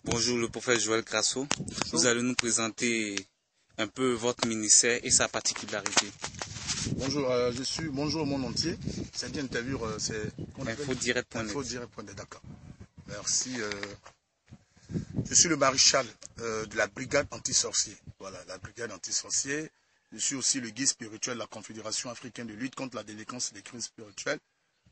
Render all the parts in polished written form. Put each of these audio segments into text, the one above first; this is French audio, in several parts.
Bonjour, le prophète Joël Grasso. Vous allez nous présenter un peu votre ministère et sa particularité. Bonjour, bonjour au monde entier. Cette interview, c'est InfoDirect.net. D'accord. Merci. Je suis le maréchal de la brigade anti-sorcier. Voilà, la brigade anti-sorcier. Je suis aussi le guide spirituel de la Confédération africaine de lutte contre la délinquance et les crimes spirituels.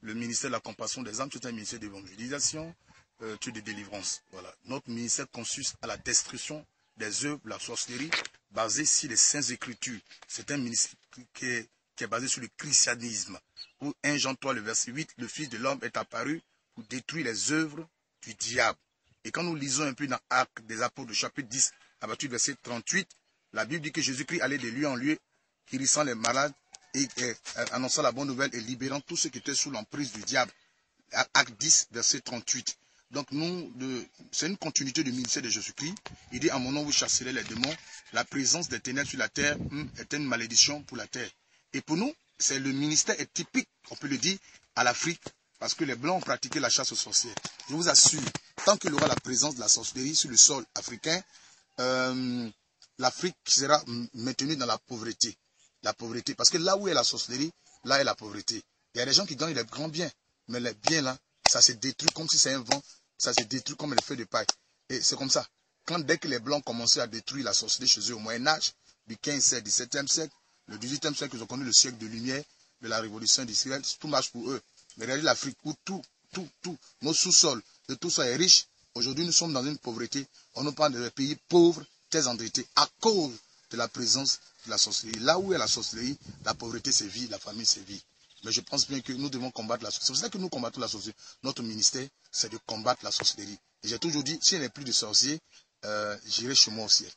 Le ministère de la compassion des âmes, c'est un ministère d'évangélisation, de délivrance. Voilà. Notre ministère consiste à la destruction des œuvres de la sorcellerie basée sur les saintes écritures. C'est un ministère qui est basé sur le christianisme. Où 1 Jean 3, le verset 8, le Fils de l'homme est apparu pour détruire les œuvres du diable. Et quand nous lisons un peu dans Actes des Apôtres, chapitre 10, à partir du verset 38, la Bible dit que Jésus-Christ allait de lieu en lieu, guérissant les malades et annonçant la bonne nouvelle et libérant tous ceux qui étaient sous l'emprise du diable. Acte 10, verset 38. Donc c'est une continuité du ministère de Jésus-Christ. Il dit, en mon nom vous chasserez les démons. La présence des ténèbres sur la terre est une malédiction pour la terre. Et pour nous, le ministère est typique, on peut le dire, à l'Afrique, parce que les Blancs ont pratiqué la chasse aux sorcières. Je vous assure, tant qu'il y aura la présence de la sorcellerie sur le sol africain, l'Afrique sera maintenue dans la pauvreté. La pauvreté, parce que là où est la sorcellerie, là est la pauvreté. Il y a des gens qui gagnent des grands biens, mais les biens là, ça se détruit comme si c'est un vent, ça se détruit comme le feu de paille. Et c'est comme ça. Dès que les Blancs commençaient à détruire la sorcellerie chez eux au Moyen-Âge, du 15 siècle, 17e siècle, le 18e siècle, ils ont connu le siècle de lumière, de la révolution d'Israël, tout marche pour eux. Mais regardez l'Afrique où tout, nos sous-sols, tout ça est riche. Aujourd'hui, nous sommes dans une pauvreté. On nous parle de pays pauvres, très endettés, à cause de la présence de la sorcellerie. Là où est la sorcellerie, la pauvreté sévit, la famine sévit. Mais je pense bien que nous devons combattre la sorcellerie. C'est pour ça que nous combattons la sorcellerie. Notre ministère, c'est de combattre la sorcellerie. Et j'ai toujours dit, s'il n'y a plus de sorciers, j'irai chez moi au ciel.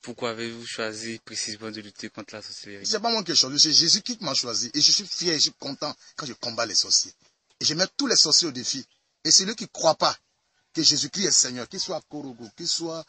Pourquoi avez-vous choisi précisément de lutter contre la sorcellerie? Ce n'est pas moi qui ai choisi, c'est Jésus qui m'a choisi. Et je suis fier, je suis content quand je combats les sorciers. Et je mets tous les sorciers au défi. Et celui qui ne croit pas que Jésus-Christ est Seigneur, qu'il soit à Korogo, qu'il soit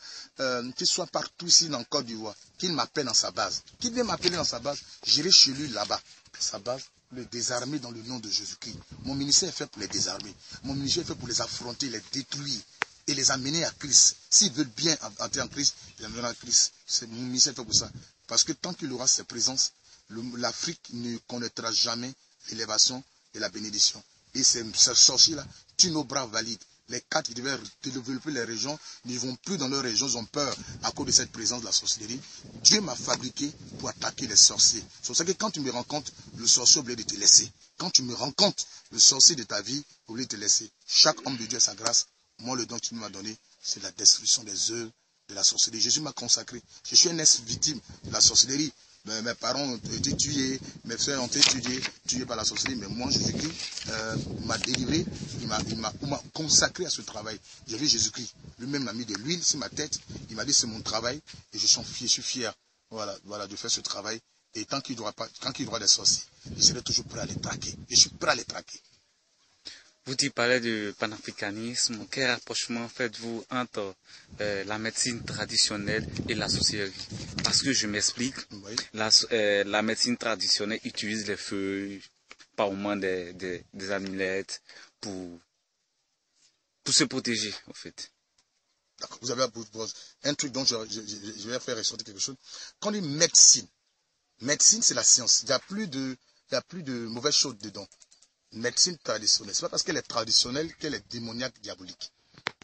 partout ici dans Côte d'Ivoire, qu'il m'appelle dans sa base. Qu'il vient m'appeler dans sa base, j'irai chez lui là-bas. Sa base, les désarmer dans le nom de Jésus-Christ. Mon ministère est fait pour les désarmer. Mon ministère est fait pour les affronter, les détruire et les amener à Christ. S'ils veulent bien entrer en Christ, ils amèneront à Christ. Mon ministère est fait pour ça. Parce que tant qu'il aura ses présences, l'Afrique ne connaîtra jamais l'élévation et la bénédiction. Et ces sorciers-là tuent nos bras valides. Les quatre qui devaient développer les régions ne vont plus dans leurs régions, ils ont peur à cause de cette présence de la sorcellerie. Dieu m'a fabriqué pour attaquer les sorciers. C'est pour ça que quand tu me rencontres, le sorcier oublie de te laisser. Quand tu me rencontres, le sorcier de ta vie oublie de te laisser. Chaque homme de Dieu a sa grâce. Moi, le don que tu m'as donné, c'est la destruction des œuvres de la sorcellerie. Jésus m'a consacré. Je suis un ex-victime de la sorcellerie. Mes parents ont été tués, mes frères ont été tués par la sorcellerie, mais moi, Jésus-Christ m'a délivré, il m'a consacré à ce travail. J'ai vu Jésus-Christ, lui-même m'a mis de l'huile sur ma tête, il m'a dit c'est mon travail, et je suis fier voilà, de faire ce travail. Et tant qu'il y aura des sorciers, je serai toujours prêt à les traquer. Je suis prêt à les traquer. Vous parlez de panafricanisme. Quel rapprochement faites-vous entre la médecine traditionnelle et la sorcellerie? Parce que je m'explique, Oui. la médecine traditionnelle utilise les feuilles, par au moins des amulettes pour se protéger, en fait. D'accord. Vous avez un truc dont je vais faire ressortir quelque chose. Quand on dit médecine, c'est la science. Il n'y a plus de mauvaises choses dedans. Médecine traditionnelle. Ce n'est pas parce qu'elle est traditionnelle qu'elle est démoniaque, diabolique.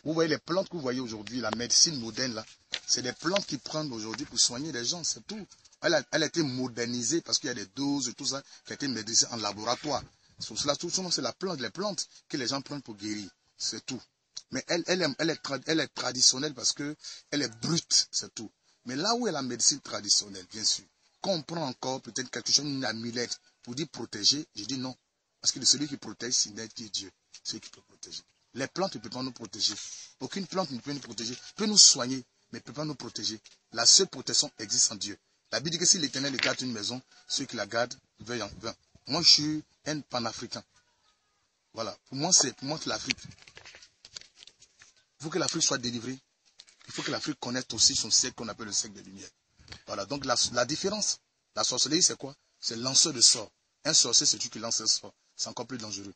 Vous voyez les plantes que vous voyez aujourd'hui, la médecine moderne, là, c'est des plantes qui prennent aujourd'hui pour soigner les gens, c'est tout. Elle a été modernisée parce qu'il y a des doses et tout ça qui a été médicée en laboratoire. Sur cela, tout c'est les plantes que les gens prennent pour guérir, c'est tout. Mais elle est traditionnelle parce qu'elle est brute, c'est tout. Mais là où est la médecine traditionnelle, bien sûr, quand on prend encore peut-être quelque chose, une amulette, pour dire protéger, je dis non. Parce que celui qui protège, c'est Dieu. Celui qui peut protéger. Les plantes ne peuvent pas nous protéger. Aucune plante ne peut nous protéger. Peut nous soigner, mais ne peut pas nous protéger. La seule protection existe en Dieu. La Bible dit que si l'Éternel garde une maison, ceux qui la gardent veuillent en vain. Moi, je suis un panafricain. Voilà. Pour moi, c'est l'Afrique. Il faut que l'Afrique soit délivrée. Il faut que l'Afrique connaisse aussi son siècle qu'on appelle le siècle des Lumières. Voilà. Donc, la différence, la sorcellerie, c'est quoi? C'est lanceur de sorts. Un sorcier, c'est celui qui lance un sort. C'est encore plus dangereux.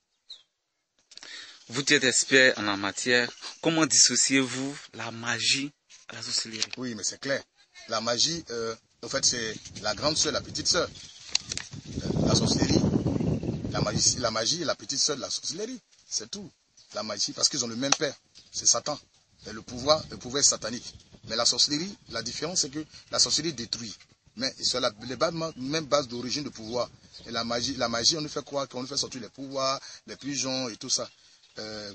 Vous qui êtes expert en la matière, comment dissociez-vous la magie à la sorcellerie? Oui, mais c'est clair. La magie, en fait, c'est la grande sœur, la petite sœur. La sorcellerie, la magie est la petite sœur de la sorcellerie. C'est tout. La magie, parce qu'ils ont le même père. C'est Satan. Et le pouvoir est satanique. Mais la sorcellerie, la différence, c'est que la sorcellerie détruit. Mais c'est les mêmes bases d'origine de pouvoir. Et la magie, on nous fait croire qu'on nous fait sortir les pouvoirs, les pigeons et tout ça.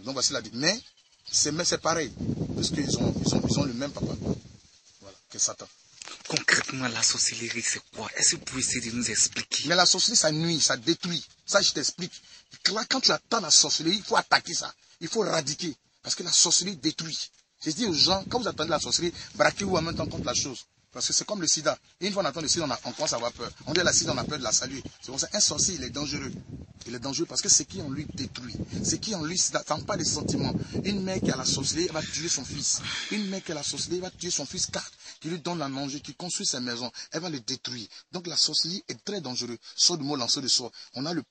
Donc voici la différence. Mais c'est pareil. Parce qu'ils ont le même papa. Voilà, que Satan. Concrètement, la sorcellerie, c'est quoi? Est-ce que vous pouvez essayer de nous expliquer? Mais la sorcellerie, ça nuit, ça détruit. Ça, je t'explique. Là, quand tu attends la sorcellerie, il faut attaquer ça. Il faut éradiquer. Parce que la sorcellerie détruit. Je dis aux gens, quand vous attendez la sorcellerie, braquez-vous en même temps contre la chose. Parce que c'est comme le sida. Et une fois on attend le sida, on commence à avoir peur. On dit à la sida, on a peur de la saluer. C'est pour ça qu'un sorcier, il est dangereux. Il est dangereux parce que ce qui en lui détruit, ce qui en lui n'attend pas des sentiments. Une mère qui a la sorcellerie, elle va tuer son fils. Une mère qui a la sorcellerie, elle va tuer son fils car qui lui donne à manger, qui construit sa maison, elle va le détruire. Donc la sorcellerie est très dangereuse. Sort de mot, lanceur de sort. On a le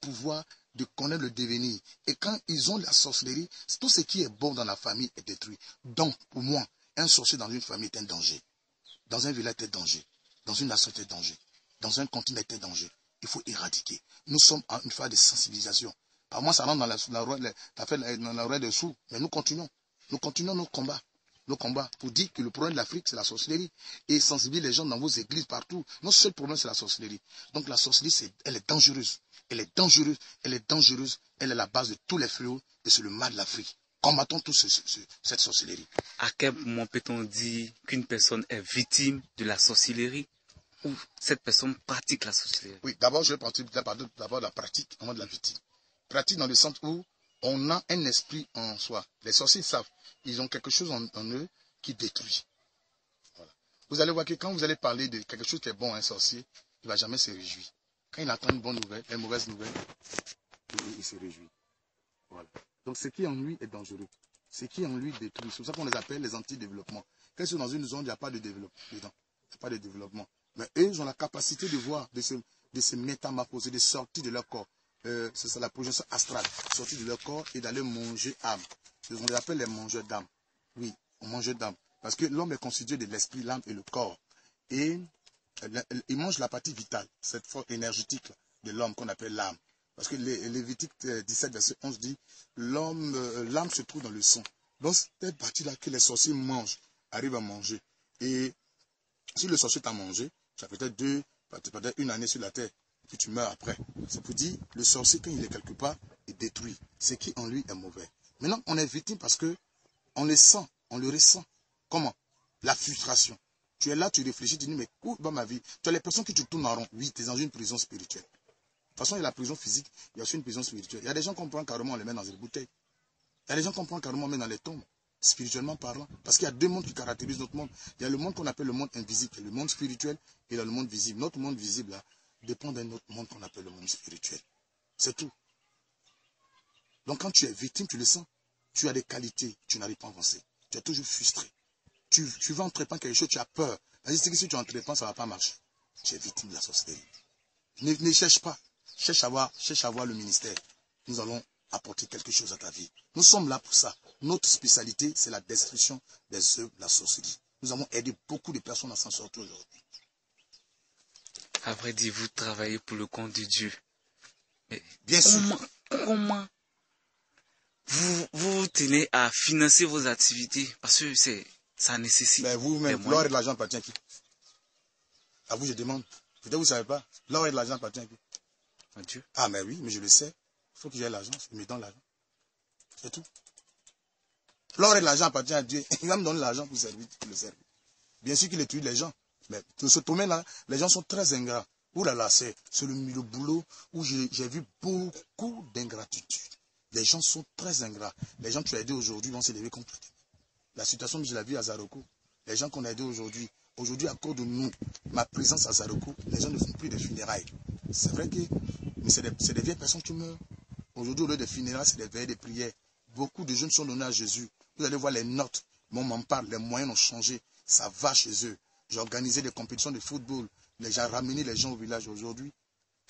pouvoir de connaître le devenir. Et quand ils ont la sorcellerie, tout ce qui est bon dans la famille est détruit. Donc, pour moi, un sorcier dans une famille est un danger. Dans un village est un danger. Dans une nation est un danger. Dans un continent est un danger. Il faut éradiquer. Nous sommes en une phase de sensibilisation. Par moi, ça rentre dans la rue des sous. Mais nous continuons. Nous continuons nos combats. Nos combats pour dire que le problème de l'Afrique, c'est la sorcellerie. Et sensibiliser les gens dans vos églises partout. Notre seul problème, c'est la sorcellerie. Donc la sorcellerie, elle est dangereuse. Elle est dangereuse. Elle est dangereuse. Elle est la base de tous les fléaux. Et c'est le mal de l'Afrique. Combattons tous cette sorcellerie. À quel moment peut-on dire qu'une personne est victime de la sorcellerie ou cette personne pratique la sorcellerie? Oui, d'abord, je vais partir d'abord de la pratique avant de la victime. Pratique dans le sens où on a un esprit en soi. Les sorciers savent, ils ont quelque chose en eux qui détruit. Voilà. Vous allez voir que quand vous allez parler de quelque chose qui est bon à un sorcier, il ne va jamais se réjouir. Quand il entend une bonne nouvelle, une mauvaise nouvelle, il se réjouit. Voilà. Donc ce qui en lui est dangereux. Ce qui en lui détruit. C'est pour ça qu'on les appelle les anti-développements. Quand ils sont dans une zone, il n'y a pas de développement dedans. Il n'y a pas de développement. Mais eux, ils ont la capacité de voir, de se métamorphoser, de sortir de leur corps. C'est ça la projection astrale. Sortir de leur corps et d'aller manger âme. On les appelle les mangeurs d'âme. Oui, on mange d'âme. Parce que l'homme est constitué de l'esprit, l'âme et le corps. Et il mange la partie vitale, cette force énergétique de l'homme qu'on appelle l'âme. Parce que Lévitique 17, verset 11 dit, l'âme se trouve dans le sang. Donc, cette partie-là que les sorciers mangent, arrivent à manger. Et si le sorcier t'a mangé, tu as peut-être une année sur la terre, puis tu meurs après. C'est pour dire, le sorcier, quand il est quelque part, il détruit. Ce qui en lui est mauvais. Maintenant, on est victime parce que on le sent, on le ressent. Comment? La frustration. Tu es là, tu réfléchis, tu dis, mais où va ma vie? Tu as l'impression que tu tournes en rond. Oui, tu es dans une prison spirituelle. De toute façon, il y a la prison physique, il y a aussi une prison spirituelle. Il y a des gens qu'on prend carrément, on les met dans des bouteilles. Il y a des gens qu'on prend carrément, on met dans les tombes, spirituellement parlant. Parce qu'il y a deux mondes qui caractérisent notre monde. Il y a le monde qu'on appelle le monde invisible, le monde spirituel, et il y a le monde visible. Notre monde visible, là, dépend d'un autre monde qu'on appelle le monde spirituel. C'est tout. Donc quand tu es victime, tu le sens. Tu as des qualités, tu n'arrives pas à avancer. Tu es toujours frustré. Tu vas entreprendre quelque chose, tu as peur. C'est que si tu entreprends, ça ne va pas marcher. Tu es victime de la sorcellerie. Ne cherche pas. Cherche à voir le ministère. Nous allons apporter quelque chose à ta vie. Nous sommes là pour ça. Notre spécialité, c'est la destruction des œuvres de la sorcellerie. Nous avons aidé beaucoup de personnes à s'en sortir aujourd'hui. À vrai dire, vous travaillez pour le compte de Dieu. Mais bien sûr. Comment vous tenez à financer vos activités? Parce que ça nécessite. Mais vous-même, l'or et l'argent appartient à qui? À vous, je demande. Peut-être que vous ne savez pas. L'or et l'argent appartient à qui? À Dieu. Ah, mais oui, mais je le sais. Il faut que j'aie l'argent. Il me donne l'argent. C'est tout. L'or et l'argent appartient à Dieu. Il va me donner l'argent pour le servir. Bien sûr qu'il étudie les gens. Mais dans ce domaine-là, les gens sont très ingrats. Ouh là là, c'est le boulot où j'ai vu beaucoup d'ingratitude. Les gens sont très ingrats. Les gens que tu as aidés aujourd'hui vont se lever contre toi. La situation que je l'ai vue à Zaroko, les gens qu'on a aidés aujourd'hui, à cause de nous, ma présence à Zaroko, les gens ne font plus de funérailles. C'est vrai que c'est des vieilles personnes qui meurent. Aujourd'hui, au lieu de funérailles, c'est des veillées de prières. Beaucoup de jeunes sont donnés à Jésus. Vous allez voir les notes. Moi, on m'en parle, les moyens ont changé. Ça va chez eux. J'ai organisé des compétitions de football. J'ai ramené les gens au village aujourd'hui.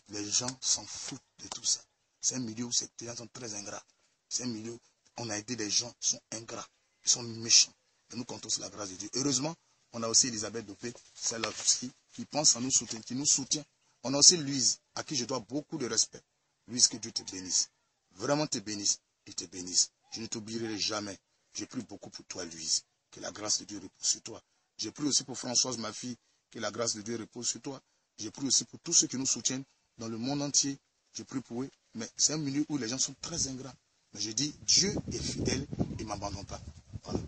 Les gens s'en foutent de tout ça. C'est un milieu où ces gens sont très ingrats. C'est un milieu, on a aidé des gens qui sont ingrats, qui sont méchants. Et nous comptons sur la grâce de Dieu. Heureusement, on a aussi Elisabeth Dopé, celle-là aussi, qui pense à nous soutenir, qui nous soutient. On a aussi Louise, à qui je dois beaucoup de respect. Louise, que Dieu te bénisse. Vraiment te bénisse et te bénisse. Je ne t'oublierai jamais. J'ai pris beaucoup pour toi, Louise. Que la grâce de Dieu repose sur toi. J'ai pris aussi pour Françoise, ma fille, que la grâce de Dieu repose sur toi. J'ai pris aussi pour tous ceux qui nous soutiennent dans le monde entier. J'ai pris pour eux. Mais c'est un milieu où les gens sont très ingrats. Mais je dis, Dieu est fidèle et ne m'abandonne pas. Voilà.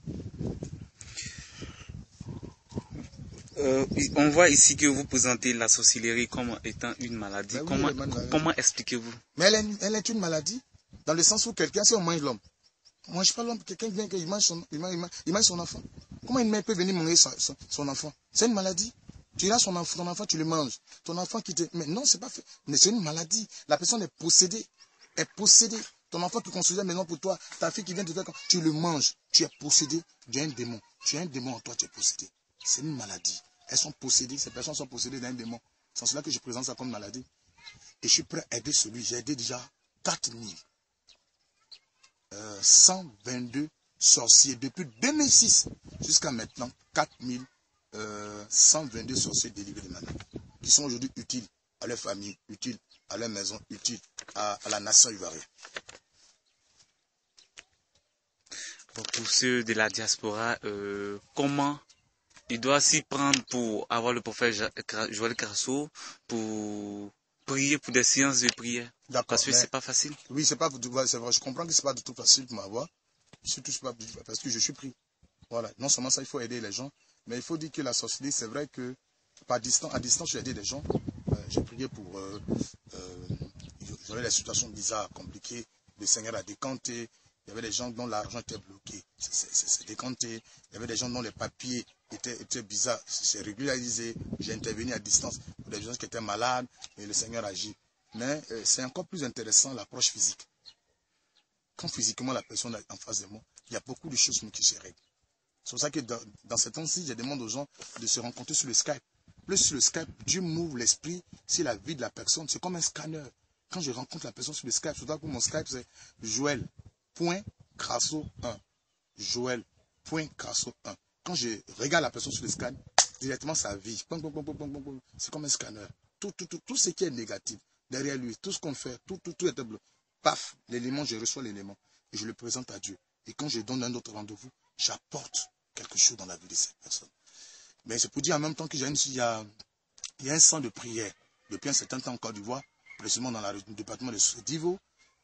On voit ici que vous présentez la sorcellerie comme étant une maladie. Ben oui, comment expliquez-vous? Mais elle est une maladie. Dans le sens où quelqu'un, si on mange l'homme, on ne mange pas l'homme, quelqu'un vient qu'il mange son enfant. Comment une mère peut venir manger son enfant? C'est une maladie. Tu as ton enfant, tu le manges. Ton enfant qui te... Mais non, c'est pas fait. Mais c'est une maladie. La personne est possédée. Est possédée. Ton enfant qui construisait une maison pour toi, ta fille qui vient te faire... Tu le manges. Tu es possédé. Tu as un démon. Tu as un démon en toi, tu es possédé. C'est une maladie. Elles sont possédées. Ces personnes sont possédées d'un démon. C'est en cela que je présente ça comme maladie. Et je suis prêt à aider celui. J'ai aidé déjà 4122 sorciers depuis 2006 jusqu'à maintenant. 4122 sorciers délivrés de malades qui sont aujourd'hui utiles à leur famille, utiles à leur maison, utiles à la nation ivoirienne. Pour ceux de la diaspora, comment il doit s'y prendre pour avoir le prophète Joël Crasso, pour prier pour des séances de prière? Parce que c'est pas facile. Oui, c'est vrai. Je comprends que c'est pas du tout facile pour m'avoir. Surtout pas parce que je suis pris. Voilà. Non seulement ça, il faut aider les gens, mais il faut dire que la sorcellerie, c'est vrai que à distance, j'ai aidé des gens. J'ai prié pour ils avaient des situations bizarres, compliquées. Le Seigneur a décanté. Il y avait des gens dont l'argent était bloqué. C'est décanté. Il y avait des gens dont les papiers étaient bizarres. C'est régularisé. J'ai intervenu à distance pour des gens qui étaient malades et le Seigneur agit. Mais c'est encore plus intéressant l'approche physique. Quand physiquement la personne est en face de moi, il y a beaucoup de choses qui se règlent. C'est pour ça que dans ces temps-ci, je demande aux gens de se rencontrer sur le Skype. Plus sur le Skype, Dieu m'ouvre l'esprit sur la vie de la personne. C'est comme un scanner. Quand je rencontre la personne sur le Skype, surtout pour mon Skype, c'est Joël.Crasso1. Joël.Crasso1. Quand je regarde la personne sur le scan, directement sa vie. C'est comme un scanner. Tout ce qui est négatif derrière lui, tout ce qu'on fait, tout est bleu. Paf, l'élément, je reçois l'élément et je le présente à Dieu. Et quand je donne un autre rendez-vous, j'apporte quelque chose dans la vie de cette personne. Mais c'est pour dire en même temps qu'il y a un centre de prière depuis un certain temps en Côte d'Ivoire, précisément dans le département de Divo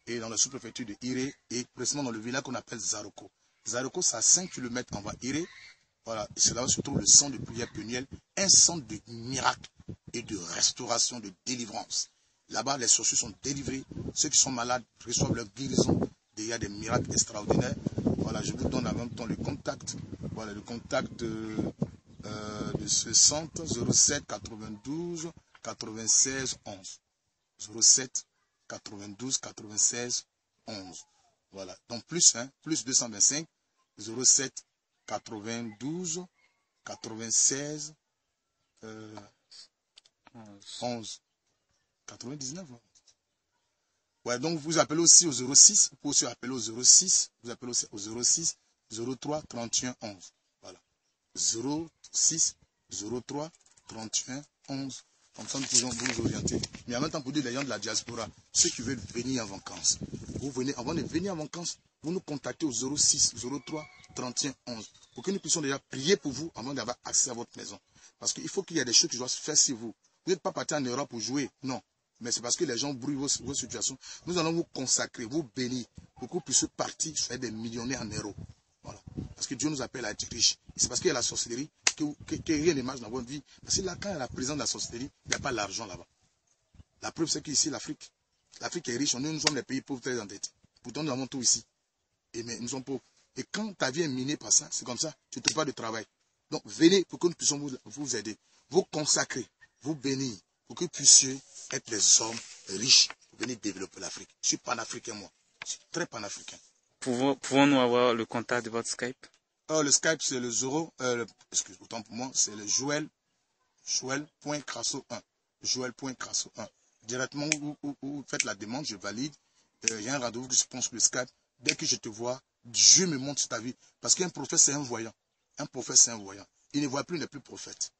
et dans la sous-préfecture de Iré et précisément dans le village qu'on appelle Zaroko. Zaroko, c'est à 5 km en bas Iré. Voilà, c'est là où se trouve le centre de prière Peniel, un centre de miracles et de restauration, de délivrance. Là-bas, les sorciers sont délivrés. Ceux qui sont malades reçoivent leur guérison. Il y a des miracles extraordinaires. Voilà, je vous donne en même temps le contact. Voilà, le contact de ce centre, 07 92 96 11. 07 92 96 11. Voilà, donc plus 225, 07 92 96 11. 99. Ouais, donc vous appelez aussi au 06, vous pouvez aussi appeler au 06, vous appelez aussi au 06 03 31 11. Voilà. 06 03 31 11. Comme ça, nous pouvons vous orienter. Mais en même temps, pour dire les gens de la diaspora, ceux qui veulent venir en vacances, vous venez, avant de venir en vacances, vous nous contactez au 06 03 31 11 pour que nous puissions déjà prier pour vous avant d'avoir accès à votre maison. Parce qu'il faut qu'il y ait des choses qui doivent se faire sur vous. Vous n'êtes pas parti en Europe pour jouer, non. Mais c'est parce que les gens brouillent vos situations. Nous allons vous consacrer, vous bénir, pour que vous puissiez partir, soyez des millionnaires en euros. Voilà. Parce que Dieu nous appelle à être riches. C'est parce qu'il y a la sorcellerie que rien ne marche dans votre vie. Parce que là, quand il y a la présence de la sorcellerie, il n'y a pas l'argent là-bas. La preuve, c'est qu'ici, l'Afrique est riche. Nous sommes des pays pauvres, très endettés. Pourtant, nous avons tout ici. Mais nous sommes pauvres. Et quand ta vie est minée par ça, c'est comme ça, tu ne trouves pas de travail. Donc, venez pour que nous puissions vous aider, vous consacrer, vous bénir, pour que vous puissiez être des hommes riches, pour venir développer l'Afrique. Je suis panafricain, moi. Je suis très panafricain. Pouvons-nous avoir le contact de votre Skype? Le Skype, c'est le 0, excusez, autant pour moi, c'est le Joël.Crasso1. Joël.Crasso1. Directement, où vous faites la demande, je valide. Il y a un rendez-vous qui se prend sur le Skype. dès que je te vois, Dieu me montre ta vie. Parce qu'un prophète, c'est un voyant. Un prophète, c'est un voyant. Il ne voit plus, il n'est plus prophète.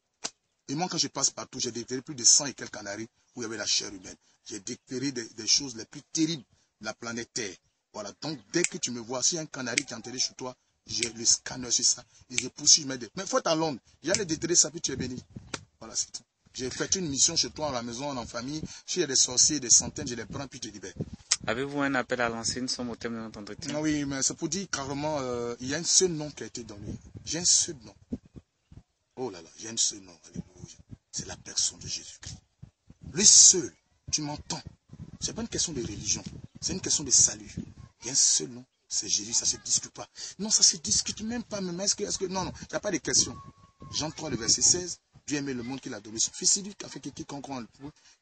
Et moi, quand je passe partout, j'ai déclaré plus de 100 et quelques canaries où il y avait la chair humaine. J'ai déclaré des choses les plus terribles de la planète Terre. Voilà. Donc, dès que tu me vois, s'il y a un canari qui est enterré chez toi, j'ai le scanner sur ça. Et je poursuis, je mets des... Mais il faut être à Londres. J'allais déterrer ça, puis tu es béni. Voilà, c'est tout. J'ai fait une mission chez toi, à la maison, en famille. S'il y a des sorciers, des centaines, je les prends, puis je te libère. Avez-vous un appel à lancer? Nous sommes au thème de notre entretien. Oui, mais c'est pour dire carrément, il y a un seul nom qui a été donné. J'ai un seul nom. Oh là là, j'ai un seul nom. Alléluia. C'est la personne de Jésus-Christ. Le seul, tu m'entends. Ce n'est pas une question de religion. C'est une question de salut. Il y a un seul nom, c'est Jésus, ça ne se discute pas. Non, ça ne se discute même pas. Même. Est-ce que... Non, il n'y a pas de question. Jean 3, le verset 16. Dieu aimait le monde qu'il a donné son Fils unique, afin que quiconque croit en lui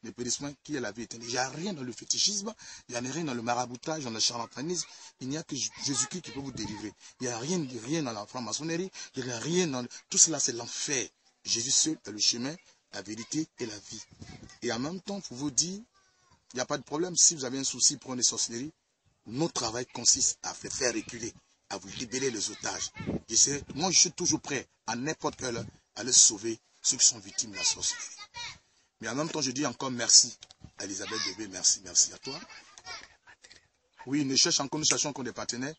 ne périsse point, qui est la vie éternelle. Il n'y a rien dans le fétichisme, il n'y a rien dans le maraboutage, dans le charlatanisme. Il n'y a que Jésus-Christ qui peut vous délivrer. Il n'y a rien dans la franc-maçonnerie, il n'y a rien dans... Tout cela, c'est l'enfer. Jésus seul est le chemin, la vérité et la vie. Et en même temps, pour vous dire, il n'y a pas de problème. Si vous avez un souci pour une sorcellerie, notre travail consiste à faire reculer, à vous libérer les otages. Moi, je suis toujours prêt, à n'importe quelle heure, à les sauver, ceux qui sont victimes de la sorcellerie. Mais en même temps, je dis encore merci à Elisabeth Bébé, merci à toi. Oui, nous cherchons encore des partenaires,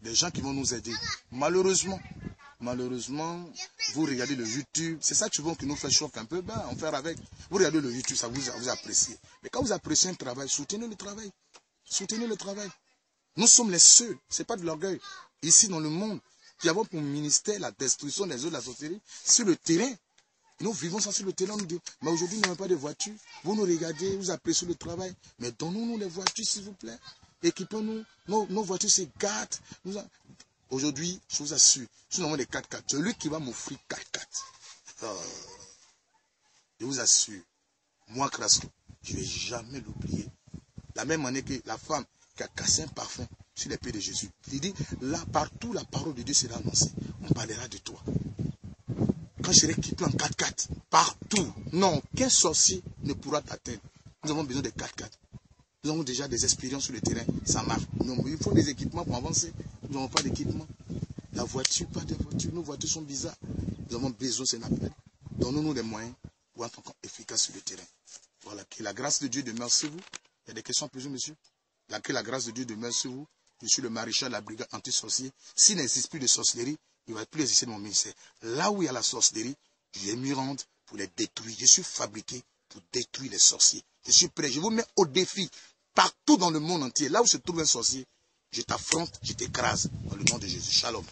des gens qui vont nous aider. Malheureusement, vous regardez le YouTube, c'est ça souvent qui nous fait chauffer un peu, ben, on fait avec. Vous regardez le YouTube, ça vous appréciez. Mais quand vous appréciez un travail, soutenez le travail. Soutenez le travail. Nous sommes les seuls, ce n'est pas de l'orgueil, ici dans le monde, qui avons pour ministère la destruction des œuvres de la sorcellerie sur le terrain. Nous vivons ça sur le terrain, nous disons, mais aujourd'hui, nous n'avons pas de voitures. Vous nous regardez, vous appréciez le travail, mais donnons-nous les voitures, s'il vous plaît. Équipons-nous, nos voitures se gâtent. Aujourd'hui, je vous assure, si nous avons des 4x4, celui qui va m'offrir 4x4, je vous assure, moi, Crasso, je ne vais jamais l'oublier. La même année que la femme qui a cassé un parfum sur les pieds de Jésus. Il dit, là, partout, la parole de Dieu sera annoncée. On parlera de toi. Quand je serai équipé en 4x4, partout, non, aucun sorcier ne pourra t'atteindre. Nous avons besoin de 4x4. Nous avons déjà des expériences sur le terrain. Ça marche. Non, il faut des équipements pour avancer. Nous n'avons pas d'équipement. La voiture, pas de voiture. Nos voitures sont bizarres. Nous avons besoin, c'est un appel. Donnons-nous les moyens pour être encore efficaces sur le terrain. Voilà. Que la grâce de Dieu demeure sur vous. Il y a des questions posées, monsieur? Que la grâce de Dieu demeure sur vous. Je suis le maréchal de la brigade anti-sorcier. S'il n'existe plus de sorcellerie, il ne va plus exister dans mon ministère. Là où il y a la sorcellerie, je vais m'y rendre pour les détruire. Je suis fabriqué pour détruire les sorciers. Je suis prêt. Je vous mets au défi. Partout dans le monde entier, là où se trouve un sorcier, je t'affronte, je t'écrase. Dans le nom de Jésus. Shalom.